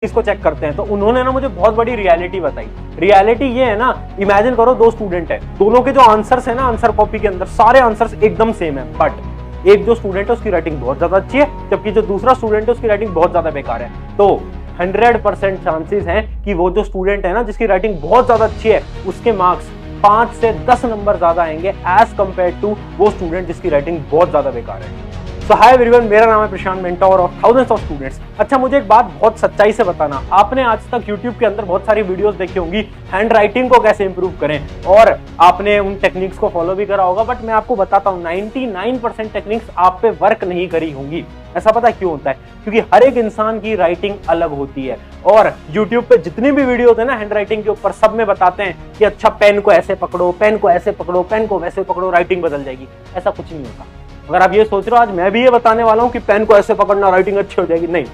इसको चेक करते हैं तो उन्होंने ना मुझे बहुत बड़ी रियलिटी बताई। रियलिटी ये है ना, इमेजिन करो दो स्टूडेंट है, दोनों के जो आंसर्स है ना आंसर कॉपी के अंदर सारे आंसर्स एकदम सेम है, बट एक जो स्टूडेंट है उसकी राइटिंग बहुत ज्यादा अच्छी है, जबकि जो दूसरा स्टूडेंट है उसकी राइटिंग बहुत ज्यादा बेकार है। तो 100% चांसेस हैं कि वो जो स्टूडेंट है ना जिसकी राइटिंग बहुत ज्यादा अच्छी है उसके मार्क्स 5 से 10 नंबर ज्यादा आएंगे एज कंपेयर टू वो स्टूडेंट जिसकी राइटिंग बहुत ज्यादा बेकार है। सो हाय एवरीवन, मेरा नाम है Prashant, mentor of thousands of students. अच्छा, मुझे एक बात बहुत सच्चाई से बताना, आपने आज तक YouTube के अंदर बहुत सारी वीडियोस देखी होंगी हैंड राइटिंग को कैसे इंप्रूव करें, और आपने उन टेक्निक्स को फॉलो भी करा होगा, बट मैं आपको बताता हूँ 99% टेक्निक्स आप पे वर्क नहीं करी होंगी। ऐसा पता क्यों होता है? क्योंकि हर एक इंसान की राइटिंग अलग होती है, और YouTube पे जितनी भी वीडियो होते हैं ना हैंड राइटिंग के ऊपर, सब में बताते हैं कि अच्छा पेन को ऐसे पकड़ो, पेन को ऐसे पकड़ो, पेन को वैसे पकड़ो, राइटिंग बदल जाएगी। ऐसा कुछ नहीं होता। अगर आप ये सोच रहे हो आज मैं भी ये बताने वाला हूं कि पेन को ऐसे पकड़ना राइटिंग अच्छी हो जाएगी, नहीं।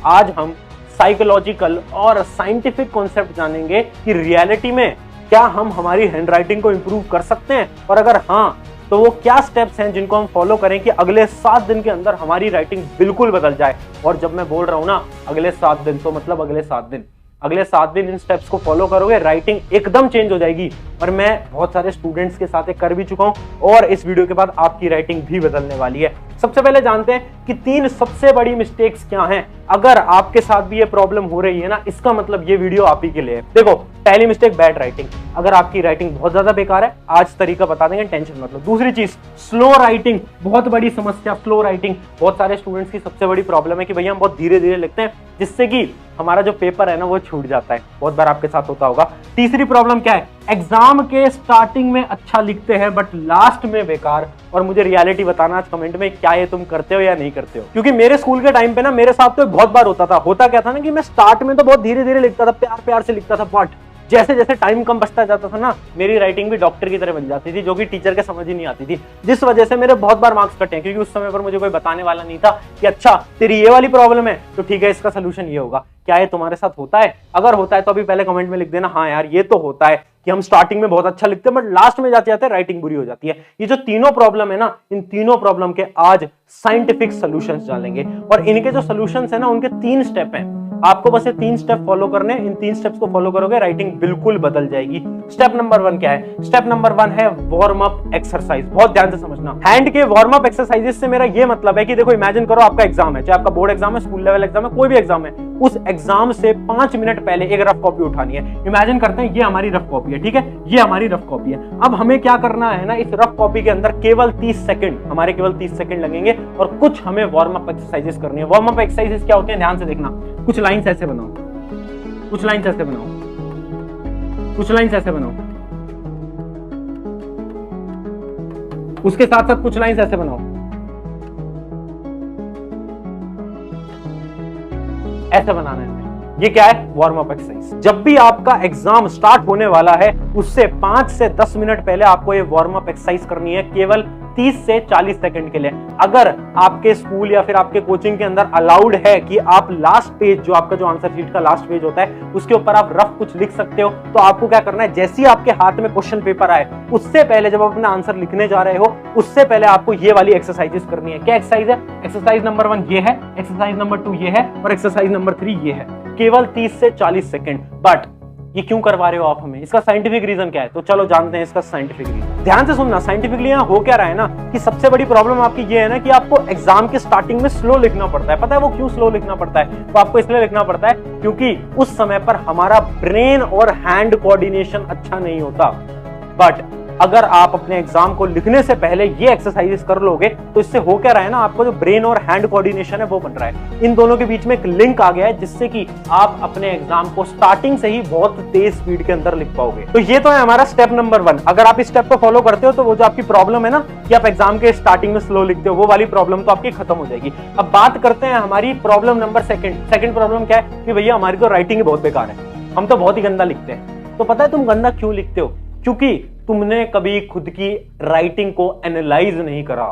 आज हम साइकोलॉजिकल और साइंटिफिक कॉन्सेप्ट जानेंगे कि रियलिटी में क्या हम हमारी हैंड राइटिंग को इंप्रूव कर सकते हैं, और अगर हाँ तो वो क्या स्टेप्स हैं जिनको हम फॉलो करें कि अगले 7 दिन के अंदर हमारी राइटिंग बिल्कुल बदल जाए। और जब मैं बोल रहा हूं ना अगले 7 दिन, तो मतलब अगले 7 दिन, अगले 7 दिन इन स्टेप्स को फॉलो करोगे राइटिंग एकदम चेंज हो जाएगी। और मैं बहुत सारे स्टूडेंट्स के साथ कर भी चुका हूं, और इस वीडियो के बाद आपकी राइटिंग भी बदलने वाली है। सबसे पहले जानते हैं कि 3 सबसे बड़ी मिस्टेक्स क्या हैं। अगर आपके साथ भी ये प्रॉब्लम हो रही है ना, इसका मतलब ये वीडियो आप ही के लिए है। देखो, पहली मिस्टेक बैड राइटिंग। अगर आपकी राइटिंग बहुत ज्यादा बेकार है, आज तरीका बता देंगे, टेंशन मत लो। दूसरी चीज स्लो राइटिंग, बहुत बड़ी समस्या स्लो राइटिंग। बहुत सारे स्टूडेंट्स की सबसे बड़ी प्रॉब्लम है कि भैया हम बहुत धीरे धीरे लिखते हैं, जिससे कि हमारा जो पेपर है ना वो छूट जाता है। बहुत बार आपके साथ होता होगा। तीसरी प्रॉब्लम क्या है? एग्जाम के स्टार्टिंग में अच्छा लिखते हैं बट लास्ट में बेकार। और मुझे रियलिटी बताना आज कमेंट में, क्या ये तुम करते हो या नहीं करते हो? क्योंकि मेरे स्कूल के टाइम पे ना मेरे साथ तो बहुत बार होता था। होता क्या था ना कि मैं स्टार्ट में तो बहुत धीरे धीरे लिखता था, प्यार प्यार से लिखता था, बट जैसे जैसे टाइम कम बचता जाता था ना, मेरी राइटिंग भी डॉक्टर की तरह बन जाती थी, जो कि टीचर के समझ ही नहीं आती थी, जिस वजह से मेरे बहुत बार मार्क्स कटे हैं। क्योंकि उस समय पर मुझे कोई बताने वाला नहीं था कि अच्छा तेरी ये वाली प्रॉब्लम है तो ठीक है इसका सोल्यूशन ये होगा। क्या ये तुम्हारे साथ होता है? अगर होता है तो अभी पहले कमेंट में लिख देना, हाँ यार ये तो होता है कि हम स्टार्टिंग में बहुत अच्छा लिखते हैं बट लास्ट में जाते जाते राइटिंग बुरी हो जाती है। ये जो तीनों प्रॉब्लम है ना, इन तीनों प्रॉब्लम के आज साइंटिफिक सॉल्यूशंस डालेंगे, और इनके जो सॉल्यूशंस है ना उनके 3 स्टेप हैं। आपको बस ये 3 स्टेप फॉलो करने, इन 3 स्टेप्स को फॉलो करोगे राइटिंग बिल्कुल बदल जाएगी। स्टेप नंबर 1 क्या है? स्टेप नंबर 1 है वार्म अप एक्सरसाइज। बहुत ध्यान से समझना। हैंड के वार्म अप एक्सरसाइजेस से मेरा ये मतलब है कि देखो, इमेजिन करो आपका एग्जाम है, चाहे आपका बोर्ड एग्जाम है, स्कूल लेवल एग्जाम है, कोई भी एग्जाम है, उस एग्जाम से 5 मिनट पहले एक रफ कॉपी उठानी है। इमेजिन करते हैं ये हमारी रफ कॉपी है, ठीक है, ये हमारी रफ कॉपी है। अब हमें क्या करना है ना, इस रफ कॉपी के अंदर केवल 30 सेकंड, हमारे केवल 30 सेकंड लगेंगे, और कुछ हमें वार्म अप एक्सरसाइजेस करनी है। वार्म अप एक्सरसाइजेस क्या होते हैं ध्यान से देखना। कुछ लाइंस ऐसे बनाओ, कुछ लाइंस ऐसे बनाओ, कुछ लाइंस ऐसे बनाओ, उसके साथ साथ कुछ लाइंस ऐसे बनाओ, ऐसे बनाना है। ये क्या है? Warm up exercise. जब भी आपका एग्जाम स्टार्ट होने वाला है उससे 5 से 10 मिनट पहले आपको ये वार्म अप एक्सरसाइज करनी है, केवल 30 से 40 सेकंड के लिए। अगर आपके स्कूल या फिर आपके कोचिंग के अंदर अलाउड है कि आप लास्ट पेज, जो आपका जो आंसर शीट का लास्ट पेज होता है, उसके ऊपर आप रफ कुछ लिख सकते हो, तो आपको क्या करना है, जैसे ही आपके हाथ में क्वेश्चन पेपर आए उससे पहले, जब आप अपना आंसर लिखने जा रहे हो उससे पहले आपको ये वाली एक्सरसाइजेस करनी है। क्या एक्सरसाइज है? एक्सरसाइज नंबर 1 ये है, एक्सरसाइज नंबर 2 ये है, और एक्सरसाइज नंबर 3 ये है। केवल 30 से 40 सेकंड। बट ये क्यों करवा रहे हो आप हमें? इसका साइंटिफिक रीजन क्या है? तो चलो जानते हैं इसका साइंटिफिक रीजन। ध्यान से सुनना। साइंटिफिकली यहाँ हो क्या रहा है ना कि सबसे बड़ी प्रॉब्लम आपकी ये है ना कि आपको एग्जाम के स्टार्टिंग में स्लो लिखना पड़ता है। पता है वो क्यों स्लो लिखना पड़ता है? तो आपको इसलिए लिखना पड़ता है क्योंकि उस समय पर हमारा ब्रेन और हैंड कोऑर्डिनेशन अच्छा नहीं होता। बट अगर आप अपने एग्जाम को लिखने से पहले ये एक्सरसाइजेस कर लोगे तो इससे हो क्या रहा है ना, आपको जो ब्रेन और हैंड कोऑर्डिनेशन है वो बन रहा है। इन दोनों के बीच में एक लिंक आ गया है, जिससे कि आप अपने एग्जाम को स्टार्टिंग से ही बहुत तेज स्पीड के अंदर लिख पाओगे। तो ये तो है हमारा स्टेप नंबर 1। अगर आप इस स्टेप को फॉलो करते हो तो वो जो आपकी प्रॉब्लम है ना कि आप एग्जाम के स्टार्टिंग में स्लो लिखते हो, वो वाली प्रॉब्लम तो आपकी खत्म हो जाएगी। अब बात करते हैं हमारी प्रॉब्लम नंबर 2। सेकंड प्रॉब्लम क्या है कि भैया हमारी तो राइटिंग ही बहुत बेकार है, हम तो बहुत ही गंदा लिखते हैं। तो पता है तुम गंदा क्यों लिखते हो? क्योंकि तुमने कभी खुद की राइटिंग को एनालाइज नहीं करा।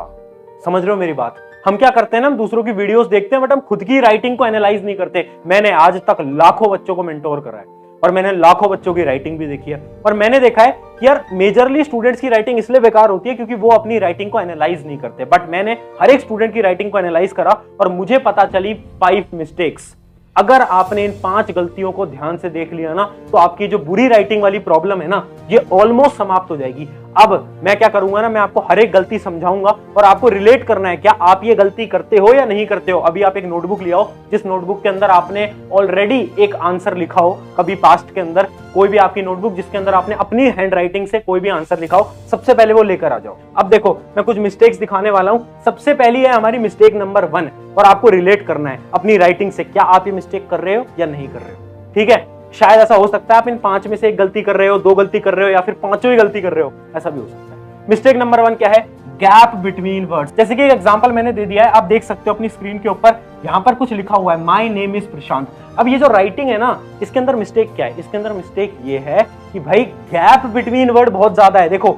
समझ रहे हो मेरी बात? हम क्या करते हैं ना, हम दूसरों की वीडियोस देखते हैं बट हम खुद की राइटिंग को एनालाइज नहीं करते। मैंने आज तक लाखों बच्चों को मेंटोर करा है और मैंने लाखों बच्चों की राइटिंग भी देखी है, और मैंने देखा है कि यार मेजरली स्टूडेंट्स की राइटिंग इसलिए बेकार होती है क्योंकि वो अपनी राइटिंग को एनालाइज नहीं करते। बट मैंने हर एक स्टूडेंट की राइटिंग को एनालाइज करा और मुझे पता चली 5 मिस्टेक्स। अगर आपने इन 5 गलतियों को ध्यान से देख लिया ना, तो आपकी जो बुरी राइटिंग वाली प्रॉब्लम है ना, ये ऑलमोस्ट समाप्त हो जाएगी। अब मैं क्या करूंगा ना, मैं आपको हर एक गलती समझाऊंगा और आपको रिलेट करना है क्या आप ये गलती करते हो या नहीं करते हो। अभी आप एक नोटबुक ले आओ, जिस नोटबुक के अंदर आपने ऑलरेडी एक आंसर लिखा हो, कभी पास्ट के अंदर कोई भी आपकी नोटबुक जिसके अंदर आपने अपनी हैंड राइटिंग से कोई भी आंसर लिखा हो, सबसे पहले वो लेकर आ जाओ। अब देखो मैं कुछ मिस्टेक्स दिखाने वाला हूं। सबसे पहली है हमारी मिस्टेक नंबर 1 और आपको रिलेट करना है अपनी राइटिंग से, क्या आप ये मिस्टेक कर रहे हो या नहीं कर रहे हो। ठीक है, शायद ऐसा हो सकता है आप इन 5 में से एक गलती कर रहे हो, 2 गलती कर रहे हो या फिर 5वीं गलती कर रहे हो, ऐसा भी हो सकता है। मिस्टेक नंबर 1 क्या है? Gap between words. जैसे कि एक एग्जांपल मैंने दे दिया है, आप देख सकते हो अपनी स्क्रीन के ऊपर, यहां पर कुछ लिखा हुआ है माय नेम इज प्रशांत। अब ये जो राइटिंग है ना, इसके अंदर मिस्टेक क्या है? इसके अंदर मिस्टेक ये है कि भाई गैप बिटवीन वर्ड बहुत ज्यादा है। देखो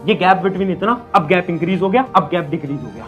ये गैप बिटवीन इतना, अब गैप इंक्रीज हो गया, अब गैप डिक्रीज हो गया।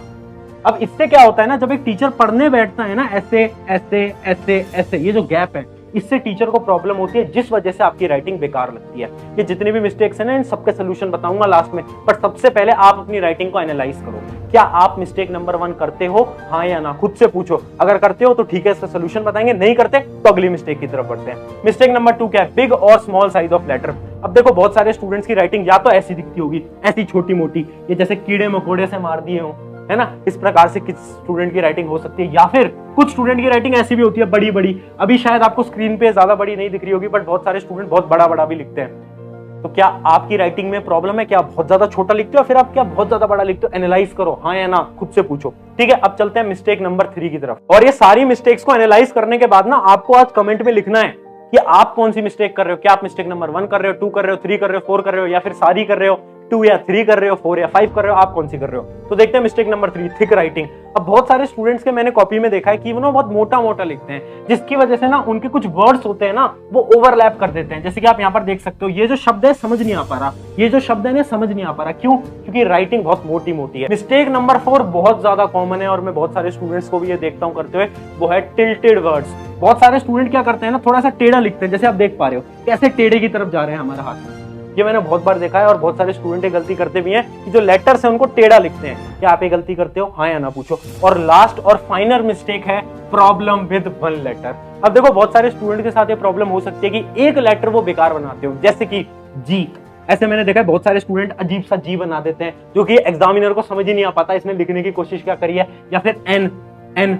अब इससे क्या होता है ना, जब एक टीचर पढ़ने बैठता है ना, ऐसे ऐसे ऐसे ऐसे, ये जो गैप है, इससे टीचर को प्रॉब्लम होती है, जिस वजह से आपकी राइटिंग बेकार लगती है। ये जितनी भी मिस्टेक्स है ना, इन सबके सोल्यूशन बताऊंगा लास्ट में, पर सबसे पहले आप अपनी राइटिंग को एनालाइज करो। क्या आप मिस्टेक नंबर 1 करते हो, हाँ या ना? खुद से पूछो। अगर करते हो तो ठीक है, इसका सोल्यूशन बताएंगे, नहीं करते तो अगली मिस्टेक की तरफ बढ़ते हैं। मिस्टेक नंबर 2 क्या है? बिग और स्मॉल साइज ऑफ लेटर। अब देखो बहुत सारे स्टूडेंट्स की राइटिंग या तो ऐसी दिखती होगी, ऐसी छोटी मोटी, ये जैसे कीड़े मकोड़े से मार दिए हो, है ना, इस प्रकार से किस स्टूडेंट की राइटिंग हो सकती है। या फिर कुछ स्टूडेंट की राइटिंग ऐसी भी होती है बड़ी बड़ी, अभी शायद आपको स्क्रीन पे ज्यादा बड़ी नहीं दिख रही होगी, बट बहुत सारे स्टूडेंट बहुत बड़ा बड़ा भी लिखते हैं। तो क्या आपकी राइटिंग में प्रॉब्लम है? क्या आप बहुत ज्यादा छोटा लिखते हो, फिर आप क्या बहुत ज्यादा बड़ा लिखते हो? एनालाइज करो, हाँ या ना, खुद से पूछो। ठीक है, अब चलते हैं मिस्टेक नंबर 3 की तरफ। और ये सारी मिस्टेक्स को एनालाइज करने के बाद ना, आपको आज कमेंट में लिखना है कि आप कौन सी मिस्टेक कर रहे हो। क्या आप मिस्टेक नंबर 1 कर रहे हो, 2 कर रहे हो, 3 कर रहे हो, 4 कर रहे हो, या फिर सारी कर रहे हो, 2 या 3 कर रहे हो, 4 या 5 कर रहे हो, आप कौन सी कर रहे हो। तो देखते हैं मिस्टेक नंबर 3, थिक राइटिंग। अब बहुत सारे स्टूडेंट्स के मैंने कॉपी में देखा है कि वो बहुत मोटा मोटा लिखते हैं, जिसकी वजह से ना उनके कुछ वर्ड्स होते हैं ना, वो ओवरलैप कर देते हैं। जैसे कि आप यहाँ पर देख सकते हो, ये जो शब्द है समझ नहीं आ पा रहा, ये जो शब्द है ना समझ नहीं आ पा रहा। क्यों? क्योंकि राइटिंग बहुत मोटी मोटी है। मिस्टेक नंबर 4 बहुत ज्यादा कॉमन है और मैं बहुत सारे स्टूडेंट्स को भी ये देखता हूँ करते हुए, वो है टिल्टेड वर्ड्स। बहुत सारे स्टूडेंट क्या करते हैं ना, थोड़ा सा टेढ़ा लिखते हैं, जैसे आप देख पा रहे हो कैसे टेढ़े की तरफ जा रहे हैं हमारे हाथ में। ये मैंने बहुत बार देखा है और बहुत सारे स्टूडेंट ये गलती करते भी हैं कि जो लेटर्स है उनको टेढ़ा लिखते हैं। क्या आप ये गलती करते हो, हाँ या ना, पूछो। और लास्ट और फाइनल मिस्टेक है प्रॉब्लम विद 1 लेटर। अब देखो बहुत सारे स्टूडेंट के साथ ये प्रॉब्लम हो सकती है कि एक लेटर वो बेकार बनाते हो, जैसे कि जी। ऐसे मैंने देखा है बहुत सारे स्टूडेंट अजीब सा जी बना देते हैं, जो कि एग्जामिनर को समझ ही नहीं आ पाता इसने लिखने की कोशिश क्या करी है। या फिर एन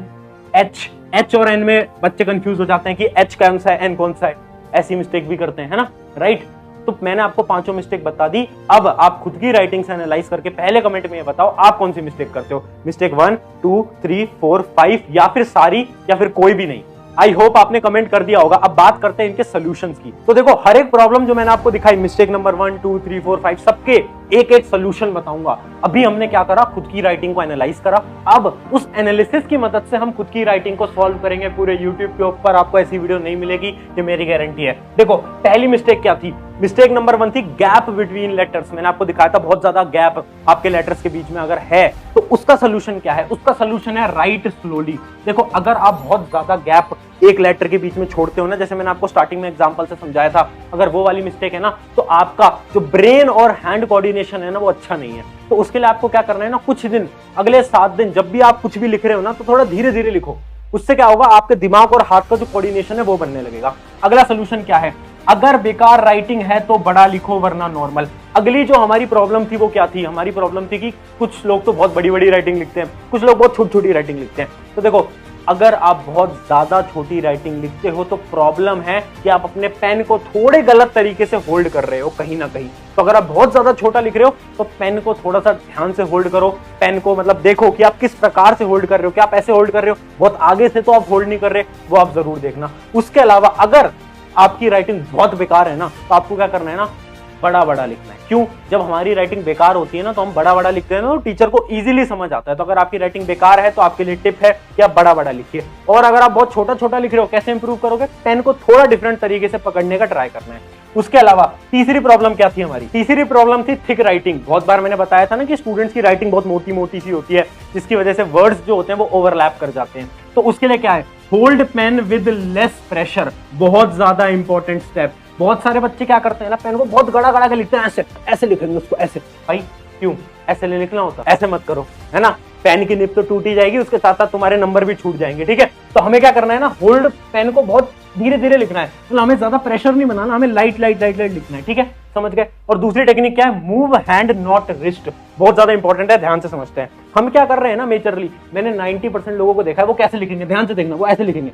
एच और एन में बच्चे कंफ्यूज हो जाते हैं कि एच कौन सा है, एन कौन सा है। ऐसी मिस्टेक भी करते हैं, है ना, राइट। तो मैंने आपको 5 मिस्टेक बता दी। अब आप खुद की राइटिंग से एनालाइज करके पहले कमेंट में ये बताओ आप कौन सी मिस्टेक करते हो। मिस्टेक 1, 2, 3, 4, 5 या फिर सारी या फिर कोई भी नहीं। आई होप आपने कमेंट कर दिया होगा। अब बात करते हैं इनके सोल्यूशंस की। तो देखो हर एक प्रॉब्लम जो मैंने आपको दिखाई, मिस्टेक नंबर 1, 2, 3, 4, 5, सबके एक एक सोल्यूशन बताऊंगा। अभी हमने क्या करा, खुद की राइटिंग को एनालाइज करा। अब उस एनालिसिस की मदद से हम खुद की राइटिंग को सॉल्व करेंगे। पूरे यूट्यूब के ऊपर आपको ऐसी वीडियो नहीं मिलेगी, ये मेरी गारंटी है। देखो पहली मिस्टेक क्या थी, मिस्टेक नंबर 1 थी गैप बिटवीन लेटर्स। मैंने आपको दिखाया था बहुत ज्यादा गैप आपके लेटर्स के बीच में अगर है तो उसका सोल्यूशन क्या है। उसका सोल्यूशन है राइट स्लोली। देखो अगर आप बहुत ज्यादा गैप एक लेटर के बीच में छोड़ते हो ना, जैसे मैंने आपको स्टार्टिंग में एग्जांपल से समझाया था, अगर वो वाली मिस्टेक है ना, तो आपका जो ब्रेन और हैंड कोऑर्डिनेशन है ना, वो अच्छा नहीं है। तो उसके लिए आपको क्या करना है ना, कुछ दिन, अगले 7 दिन जब भी आप कुछ भी लिख रहे हो ना, तो थोड़ा धीरे धीरे लिखो। उससे क्या होगा, आपके दिमाग और हाथ का जो कोऑर्डिनेशन है वो बनने लगेगा। अगला सोल्यूशन क्या है, अगर बेकार राइटिंग है तो बड़ा लिखो वरना नॉर्मल। अगली जो हमारी प्रॉब्लम थी वो क्या थी, हमारी प्रॉब्लम थी कि कुछ लोग तो बहुत बड़ी बड़ी राइटिंग लिखते हैं, कुछ लोग बहुत छोटी छोटी राइटिंग लिखते हैं। तो देखो अगर आप बहुत ज्यादा छोटी राइटिंग लिखते हो तो प्रॉब्लम है कि आप अपने पेन को थोड़े गलत तरीके से होल्ड कर रहे हो कहीं ना कहीं। तो अगर आप बहुत ज्यादा छोटा लिख रहे हो तो पेन को थोड़ा सा ध्यान से होल्ड करो। पेन को मतलब देखो कि आप किस प्रकार से होल्ड कर रहे हो, क्या आप ऐसे होल्ड कर रहे हो, बहुत आगे से तो आप होल्ड नहीं कर रहे, वो आप जरूर देखना। उसके अलावा अगर आपकी राइटिंग बहुत बेकार है ना, तो आपको क्या करना है ना, बड़ा बड़ा लिखना है। क्यों, जब हमारी राइटिंग बेकार होती है ना, तो हम बड़ा बड़ा लिखते हैं ना, तो टीचर को इजीली समझ आता है। तो अगर आपकी राइटिंग बेकार है तो आपके लिए टिप है कि आप बड़ा बड़ा लिखिए। और अगर आप बहुत छोटा छोटा लिख रहे हो, कैसे इंप्रूव करोगे, पेन को थोड़ा डिफरेंट तरीके से पकड़ने का ट्राई करना है। उसके अलावा तीसरी प्रॉब्लम क्या थी हमारी, तीसरी प्रॉब्लम थी थिक राइटिंग। बहुत बार मैंने बताया था ना कि स्टूडेंट्स की राइटिंग बहुत मोटी मोटी सी होती है, जिसकी वजह से वर्ड्स जो होते हैं वो ओवरलैप कर जाते हैं। तो उसके लिए क्या है, hold pen with less pressure, बहुत ज्यादा इंपॉर्टेंट स्टेप। बहुत सारे बच्चे क्या करते हैं ना, पेन को बहुत गड़ा गड़ा के लिखते हैं, ऐसे ऐसे लिखेंगे उसको, ऐसे। भाई क्यों ऐसे नहीं लिखना होता, ऐसे मत करो, है ना। पेन की निब तो टूट ही जाएगी, उसके साथ साथ तुम्हारे नंबर भी छूट जाएंगे, ठीक है। तो हमें क्या करना है ना, होल्ड पेन को बहुत धीरे धीरे लिखना है, तो हमें ज्यादा प्रेशर नहीं बनाना, हमें लाइट लाइट लाइट लाइट लिखना है, ठीक है, समझ गए। और दूसरी टेक्निक क्या है, मूव हैंड नॉट रिस्ट, बहुत ज्यादा इंपॉर्टेंट है, ध्यान से समझते हैं। हम क्या कर रहे हैं ना, मेजरली मैंने 90% लोगों को देखा है, वो कैसे लिखेंगे, ध्यान से देखना, वो ऐसे लिखेंगे,